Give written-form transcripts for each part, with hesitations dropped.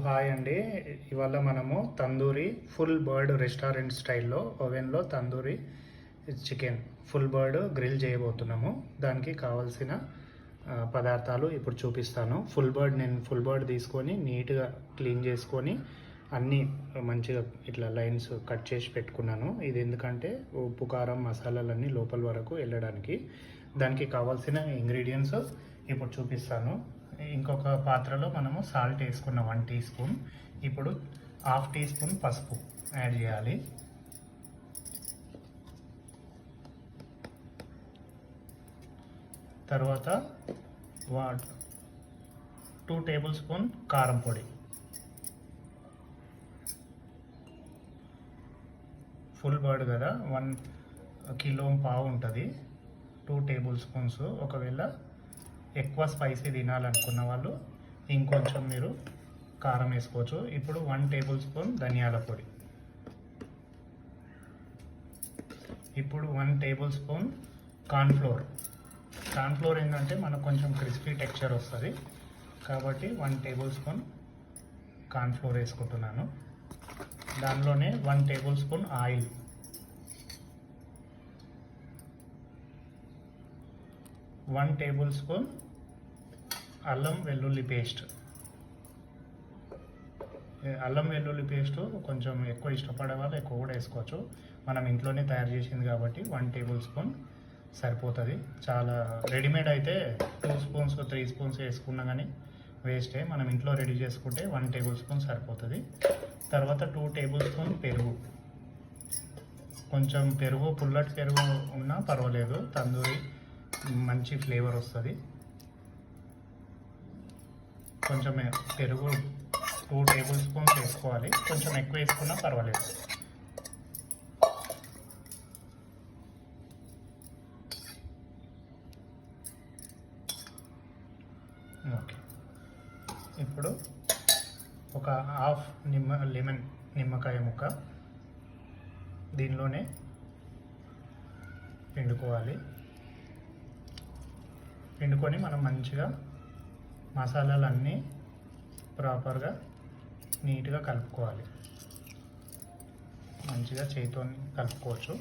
Hi అండి. ఇవాళ మనము తందూరి ఫుల్ బర్డ్ రెస్టారెంట్ స్టైల్లో ఓవెన్లో tandoori chicken full bird grill చేయబోతున్నాము. దానికి కావాల్సిన పదార్థాలు ఇప్పుడు చూపిస్తాను. నేను ఫుల్ బర్డ్ తీసుకొని నీట్గా క్లీన్ చేసుకొని అన్నీ మంచిగా ఇట్లా లైన్స్ కట్ చేసి పెట్టుకున్నాను. ఇది ఎందుకంటే ఉప్పు కారం మసాలాలన్నీ లోపల వరకు వెళ్ళడానికి. దానికి కావాల్సిన ఇంగ్రీడియంట్స్ ఇప్పుడు చూపిస్తాను. ఇంకొక పాత్రలో మనము సాల్ట్ వేసుకున్న 1 టీ స్పూన్. ఇప్పుడు 1/2 టీ స్పూన్ పసుపు యాడ్ చేయాలి. తర్వాత 2 టేబుల్ స్పూన్ కారం పొడి, ఫుల్ బర్డ్ కదా 1.5 కిలో ఉంటుంది. 2 టేబుల్ స్పూన్స్. ఒకవేళ ఎక్కువ స్పైసీ తినాలనుకున్న వాళ్ళు ఇంకొంచెం మీరు కారం వేసుకోవచ్చు. ఇప్పుడు 1 టేబుల్ స్పూన్ ధనియాల పొడి, ఇప్పుడు 1 టేబుల్ స్పూన్ కార్న్ఫ్లోర్. కార్న్ఫ్లోర్ ఏంటంటే మనకు కొంచెం క్రిస్పీ టెక్స్చర్ వస్తుంది కాబట్టి 1 టేబుల్ స్పూన్ కార్న్ఫ్లోర్ వేసుకుంటున్నాను. దానిలోనే 1 table spoon oil, 1 table spoon అల్లం వెల్లుల్లి పేస్ట్. అల్లం వెల్లుల్లి పేస్ట్ కొంచెం ఎక్కువ ఇష్టపడే వాళ్ళు ఎక్కువ కూడా వేసుకోవచ్చు. మనం ఇంట్లోనే తయారు చేసింది కాబట్టి 1 టేబుల్ స్పూన్ సరిపోతుంది. చాలా రెడీమేడ్ అయితే 2 స్పూన్స్ 3 స్పూన్స్ వేసుకున్నా కానీ వేస్టే. మనం ఇంట్లో రెడీ చేసుకుంటే 1 టేబుల్ స్పూన్ సరిపోతుంది. తర్వాత 2 టేబుల్ స్పూన్ పెరుగు. కొంచెం పెరుగు, పుల్లటి పెరుగు ఉన్నా పర్వాలేదు, తందూరి మంచి ఫ్లేవర్ వస్తుంది. కొంచెం పెరుగు 2 టేబుల్ స్పూన్స్ వేసుకోవాలి. కొంచెం ఎక్కువ వేసుకున్నా పర్వాలేదు. ఓకే, ఇప్పుడు ఒక హాఫ్ నిమ్మకాయ ముక్క దీనిలోనే పిండుకొని మనం మంచిగా మసాలాలన్నీ ప్రాపర్గా నీట్గా కలుపుకోవాలి. మంచిగా చేతితో కలుపుకోవచ్చు.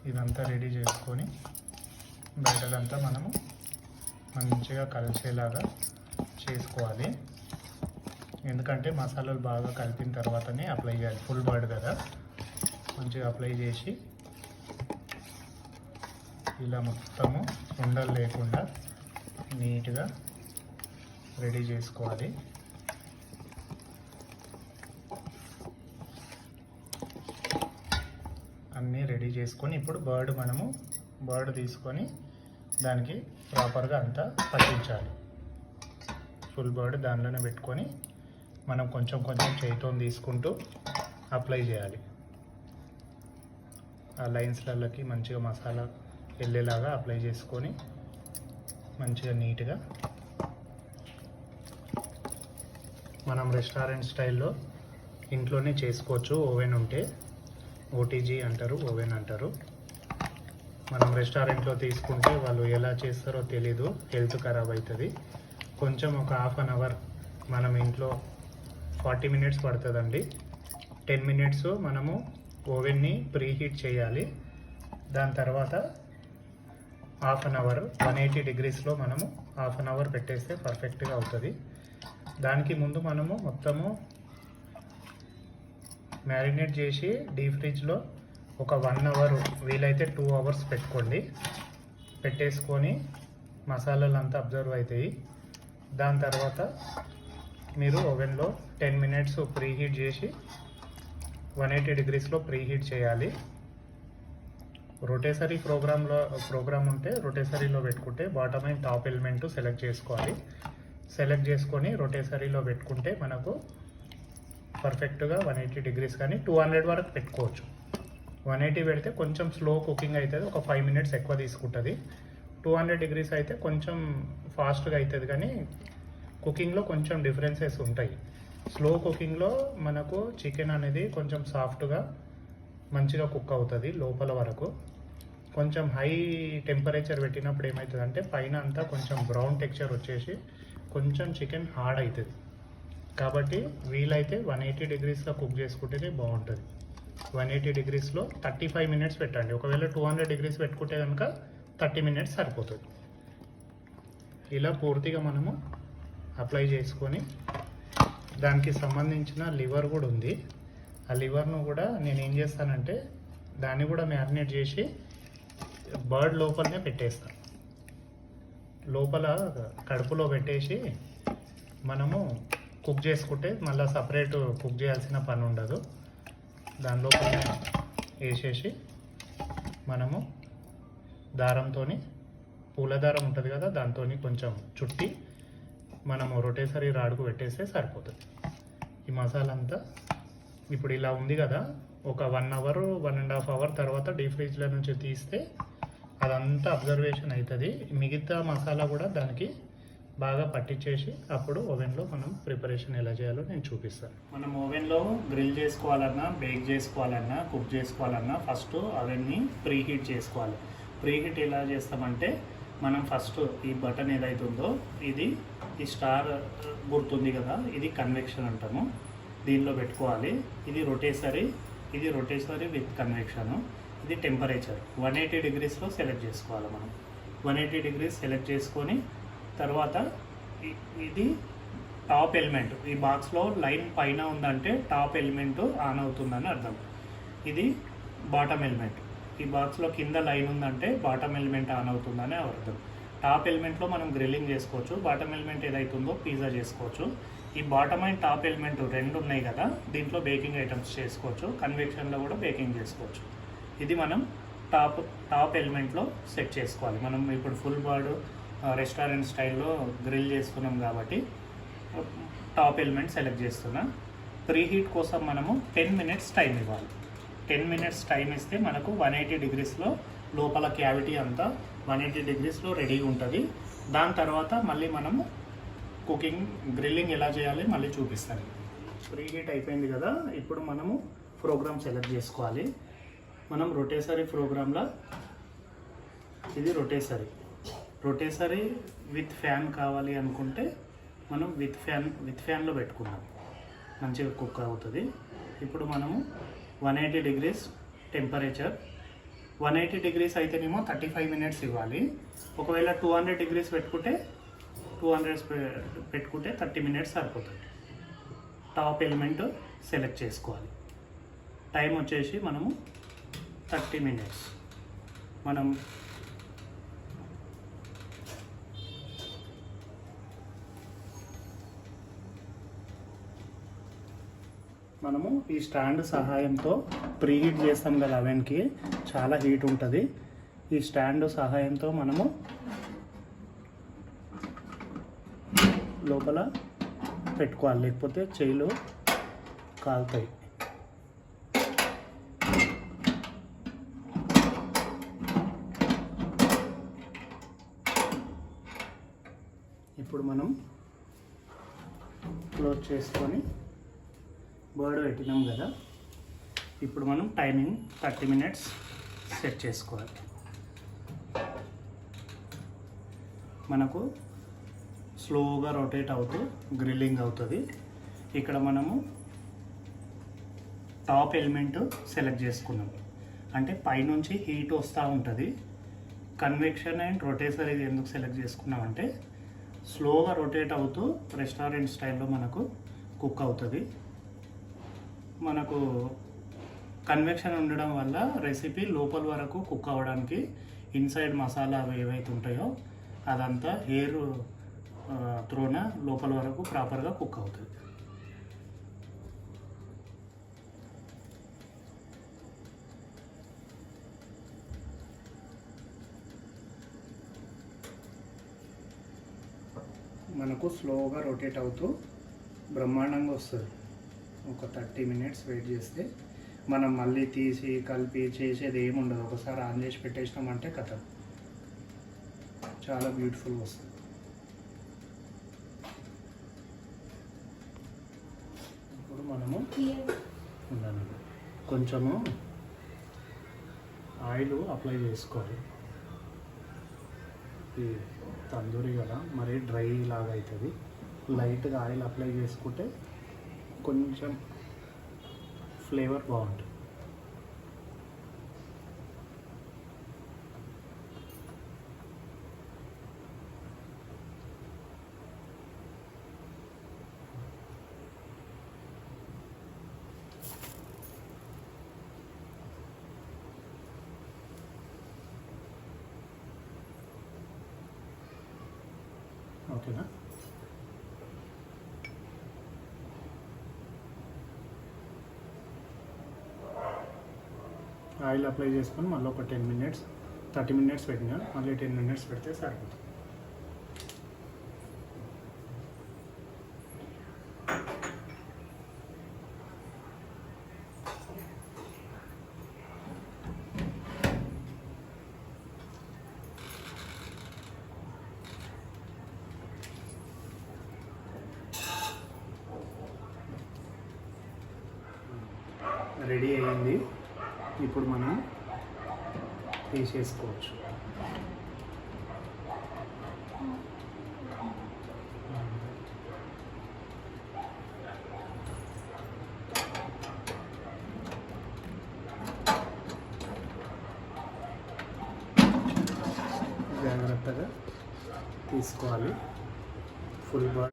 ఇదంతా రెడీ చేసుకొని బయటదంతా మనము మంచిగా కలిసేలాగా చేసుకోవాలి. ఎందుకంటే మసాలాలు బాగా కలిపిన తర్వాతనే అప్లై చేయాలి. ఫుల్ బర్డ్ కదా, మంచిగా అప్లై చేసి ఇలా మొత్తము ఉండలు లేకుండా నీట్గా రెడీ చేసుకోవాలి. అన్నీ రెడీ చేసుకొని ఇప్పుడు బర్డ్ తీసుకొని దానికి ప్రాపర్గా అంతా పట్టించాలి. ఫుల్ బర్డ్ దానిలోనే పెట్టుకొని మనం కొంచెం చేతితో తీసుకుంటూ అప్లై చేయాలి. ఆ లైన్స్లలోకి మంచిగా మసాలా వెళ్ళేలాగా అప్లై చేసుకొని మంచిగా నీట్గా మనం రెస్టారెంట్ స్టైల్లో ఇంట్లోనే చేసుకోవచ్చు. ఓవెన్ ఉంటే ఓటీజీ అంటారు, ఓవెన్ అంటారు. మనం రెస్టారెంట్లో తీసుకుంటే వాళ్ళు ఎలా చేస్తారో తెలీదు, హెల్త్ ఖరాబ్ అవుతుంది. కొంచెం ఒక 1/2 అవర్, మనం ఇంట్లో 40 మినిట్స్ పడుతుందండి. 10 మినిట్స్ మనము ఓవెన్ని ప్రీహీట్ చేయాలి. దాని తర్వాత 1/2 అవర్ 180 డిగ్రీస్లో మనము 1/2 అవర్ పెట్టేస్తే పర్ఫెక్ట్గా అవుతుంది. దానికి ముందు మనము మొత్తము మ్యారినేట్ చేసి డీప్ ఫ్రిడ్జ్లో ఒక 1 అవర్, వీలైతే 2 అవర్స్ పెట్టుకోండి. పెట్టేసుకొని మసాలాలు అంతా అబ్జర్వ్ అవుతాయి. దాని తర్వాత మీరు ఓవెన్లో 10 మినిట్స్ ప్రీహీట్ చేసి 180 డిగ్రీస్లో ప్రీహీట్ చేయాలి. రొటేసరీ ప్రోగ్రామ్ ఉంటే రొటేసరీలో పెట్టుకుంటే bottom and top element select చేసుకోవాలి. సెలెక్ట్ చేసుకొని రొటేసరీలో పెట్టుకుంటే మనకు పర్ఫెక్ట్గా 180 డిగ్రీస్ కానీ 200 వరకు పెట్టుకోవచ్చు. 180 పెడితే కొంచెం స్లో కుకింగ్ అవుతుంది, ఒక 5 మినిట్స్ ఎక్కువ తీసుకుంటుంది. 200 డిగ్రీస్ అయితే కొంచెం ఫాస్ట్గా అవుతుంది కానీ కుకింగ్లో కొంచెం డిఫరెన్సెస్ ఉంటాయి. స్లో కుకింగ్లో మనకు చికెన్ అనేది కొంచెం సాఫ్ట్గా మంచిగా కుక్ అవుతుంది లోపల వరకు. కొంచెం హై టెంపరేచర్ పెట్టినప్పుడు ఏమవుతుందంటే పైన అంతా కొంచెం బ్రౌన్ టెక్స్చర్ వచ్చేసి కొంచెం చికెన్ హార్డ్ అవుతుంది. కాబట్టి వీలైతే 180 డిగ్రీస్లో కుక్ చేసుకుంటేనే బాగుంటుంది. 180 డిగ్రీస్లో 35 మినిట్స్ పెట్టండి. ఒకవేళ 200 డిగ్రీస్ పెట్టుకుంటే కనుక 30 మినిట్స్ సరిపోతుంది. ఇలా పూర్తిగా మనము అప్లై చేసుకొని దానికి సంబంధించిన లివర్ కూడా ఉంది. ఆ లివర్ను కూడా నేను ఏం చేస్తానంటే దాన్ని కూడా మ్యారినేట్ చేసి బర్డ్ లోపలనే పెట్టేస్తాను. లోపల కడుపులో పెట్టేసి మనము కుక్ చేసుకుంటే మళ్ళీ సపరేట్ కుక్ చేయాల్సిన పని ఉండదు. దాని లోపలనే వేసేసి మనము దారంతో, పూల దారం ఉంటుంది కదా, దాంతో కొంచెం చుట్టి మనము రొటేసరీ రాడుకు పెట్టేస్తే సరిపోతుంది. ఈ మసాలా అంతా ఇప్పుడు ఇలా ఉంది కదా, ఒక 1 అవర్ 1.5 అవర్ తర్వాత డీప్ ఫ్రిడ్జ్లో నుంచి తీస్తే అదంతా అబ్జర్వేషన్ అవుతుంది. మిగతా మసాలా కూడా దానికి బాగా పట్టించేసి అప్పుడు ఓవెన్లో మనం ప్రిపరేషన్ ఎలా చేయాలో నేను చూపిస్తాను. మనం ఓవెన్లో గ్రిల్ చేసుకోవాలన్నా, బేక్ చేసుకోవాలన్నా, కుక్ చేసుకోవాలన్నా ఫస్ట్ అవన్నీ ప్రీ హీట్ చేసుకోవాలి. ప్రీ హీట్ ఎలా చేస్తామంటే మనం ఫస్ట్ ఈ బటన్ ఏదైతుందో ఇది ఈ స్టార్ గుర్తుంది కదా, ఇది కన్వెక్షన్ అంటాము. దీనిలో పెట్టుకోవాలి. ఇది రొటేసరీ విత్ కన్వెక్షను. ఇది టెంపరేచర్ 180 డిగ్రీస్లో సెలెక్ట్ చేసుకోవాలి. మనం 180 డిగ్రీస్ సెలెక్ట్ చేసుకొని తర్వాత ఇది టాప్ ఎలిమెంట్, ఈ బాక్స్లో లైన్ పైన ఉందంటే టాప్ ఎలిమెంట్ ఆన్ అవుతుందని అర్థం. ఇది బాటమ్ ఎలిమెంట్, ఈ బాక్స్లో కింద లైన్ ఉందంటే బాటమ్ ఎలిమెంట్ ఆన్ అవుతుందని అర్థం. టాప్ ఎలిమెంట్లో మనం గ్రిల్లింగ్ చేసుకోవచ్చు. బాటమ్ ఎలిమెంట్ ఏదైతుందో పిజ్జా చేసుకోవచ్చు. ఈ బాటమ్ అండ్ టాప్ ఎలిమెంట్ రెండు ఉన్నాయి కదా, దీంట్లో బేకింగ్ ఐటమ్స్ చేసుకోవచ్చు. కన్వెక్షన్లో కూడా బేకింగ్ చేసుకోవచ్చు. ఇది మనం టాప్ ఎలిమెంట్లో సెట్ చేసుకోవాలి. మనం ఇప్పుడు ఫుల్ బర్డ్ రెస్టారెంట్ స్టైల్లో గ్రిల్ చేస్తున్నాం కాబట్టి టాప్ ఎలిమెంట్ సెలెక్ట్ చేస్తున్నా. ప్రీ హీట్ కోసం మనము 10 మినిట్స్ టైం ఇవ్వాలి. 10 మినిట్స్ టైం ఇస్తే మనకు 180 డిగ్రీస్లో లోపల క్యావిటీ అంతా 180 డిగ్రీస్లో రెడీగా ఉంటుంది. దాని తర్వాత మళ్ళీ మనము గ్రిల్లింగ్ ఎలా చేయాలి మళ్ళీ చూపిస్తాను. ప్రీ హీట్ అయిపోయింది కదా, ఇప్పుడు మనము ప్రోగ్రామ్ సెలెక్ట్ చేసుకోవాలి. మనం రొటేసరీ ప్రోగ్రాంలో ఇది రొటేసరీ విత్ ఫ్యాన్ కావాలి అనుకుంటే మనం విత్ ఫ్యాన్లో పెట్టుకున్నాం, మంచిగా కుక్ అవుతుంది. ఇప్పుడు మనము 180 డిగ్రీస్ టెంపరేచర్, 180 డిగ్రీస్ అయితేనేమో 35 మినిట్స్ ఇవ్వాలి. ఒకవేళ 200 డిగ్రీస్ పెట్టుకుంటే 30 మినిట్స్ సరిపోతుంది. టాప్ ఎలిమెంట్ సెలెక్ట్ చేసుకోవాలి. టైం వచ్చేసి మనము 30 మినిట్స్. మనము ఈ స్టాండ్ సహాయంతో ప్రీ హీట్ చేస్తాం కదా, అవెన్కి చాలా హీట్ ఉంటుంది. ఈ స్టాండ్ సహాయంతో మనము లోపల పెట్టుకోవాలి, లేకపోతే చేయిలు కాలుతాయి. ఇప్పుడు మనం క్లోజ్ చేసుకొని బర్డ్ పెట్టినాం కదా, ఇప్పుడు మనం టైమింగ్ 30 మినిట్స్ సెట్ చేసుకోవాలి. మనకు స్లోగా రొటేట్ అవుతూ గ్రిల్లింగ్ అవుతుంది. ఇక్కడ మనము టాప్ ఎలిమెంట్ సెలెక్ట్ చేసుకున్నాం అంటే పైనుంచి హీట్ వస్తూ ఉంటుంది. కన్వెక్షన్ అండ్ రొటేసర్ ఇది ఎందుకు సెలెక్ట్ చేసుకున్నామంటే స్లోగా రొటేట్ అవుతూ రెస్టారెంట్ స్టైల్లో మనకు కుక్ అవుతుంది. మనకు కన్వెక్షన్ ఉండడం వల్ల రెసిపీ లోపల వరకు కుక్ అవ్వడానికి ఇన్సైడ్ మసాలా అవి ఏవైతే ఉంటాయో అదంతా ఎయిర్ త్రోన లోపల వరకు ప్రాపర్గా కుక్ అవుతుంది. మనకు స్లోగా రొటేట్ అవుతూ బ్రహ్మాండంగా వస్తుంది. ఒక 30 మినిట్స్ వెయిట్ చేస్తే మనం మళ్ళీ తీసి కలిపి చేసేది ఏమి ఉండదు. ఒకసారి ఆన్ చేసి పెట్టేసినామంటే కథ చాలా బ్యూటిఫుల్గా వస్తుంది. ఇప్పుడు మనము కొంచెము ఆయిల్ అప్లై చేసుకోవాలి. ఈ తందూరి కదా మరి డ్రై లాగా అవుతుంది. లైట్గా ఆయిల్ అప్లై చేసుకుంటే కొంచెం ఫ్లేవర్ బాగుంటుంది. ఓకేనా? ఆయిల్ అప్లై చేసుకొని మళ్ళీ ఒక 10 మినిట్స్ 30 మినిట్స్ పెట్టినా, మళ్ళీ 10 మినిట్స్ పెడితే సరిపోతుంది. రెడీ అయ్యింది. ఇప్పుడు మనం తీసేసుకోవచ్చు. జాగ్రత్తగా తీసుకోవాలి. Full ball